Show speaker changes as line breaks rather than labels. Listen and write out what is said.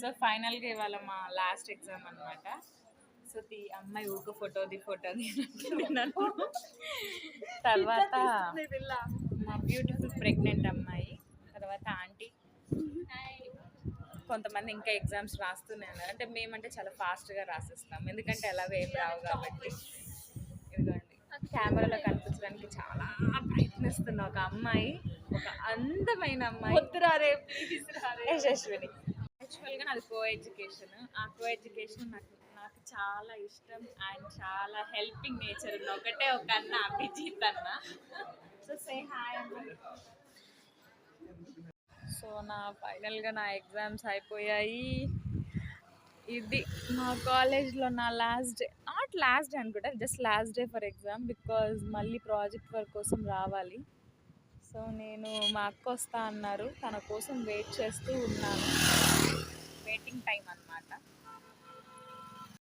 So ఫైనల్గా ఇవాళ మా లాస్ట్ ఎగ్జామ్ అనమాట. సో అమ్మాయి ఊక ఫోటో నన్ను. తర్వాత మా బ్యూటిఫుల్ ప్రెగ్నెంట్ అమ్మాయి, తర్వాత ఆంటీ, కొంతమంది ఇంకా ఎగ్జామ్స్ రాస్తూనే ఉన్నారు. అంటే మేమంటే చాలా ఫాస్ట్గా రాసేస్తాం, ఎందుకంటే ఎలాగో ఏం రావు కాబట్టి. ఇదిగోండి, కెమెరాలో కనిపించడానికి చాలా ప్రయత్నిస్తున్న ఒక అమ్మాయి, ఒక అందమైన అమ్మాయి యశస్విని. యాక్చువల్గా నాది కో ఎడ్యుకేషన్. ఆ కో ఎడ్యుకేషన్ నాకు నాకు చాలా ఇష్టం అండ్ చాలా హెల్పింగ్ నేచర్ ఉన్న ఒకటే ఒక అన్న, అభిజిత్ అన్న. సో సే హాయ్ అన్న. సో ఫైనల్గా నా ఎగ్జామ్స్ అయిపోయాయి. ఇది మా కాలేజ్లో నా last day, not last day అనుకుంటా, just last day for exam, because మళ్ళీ ప్రాజెక్ట్ వర్క్ కోసం రావాలి. సో నేను మా అక్క వస్తా అన్నారు, తన కోసం వెయిట్ చేస్తూ ఉన్నాను. వెయిటింగ్ టైం అన్నమాట.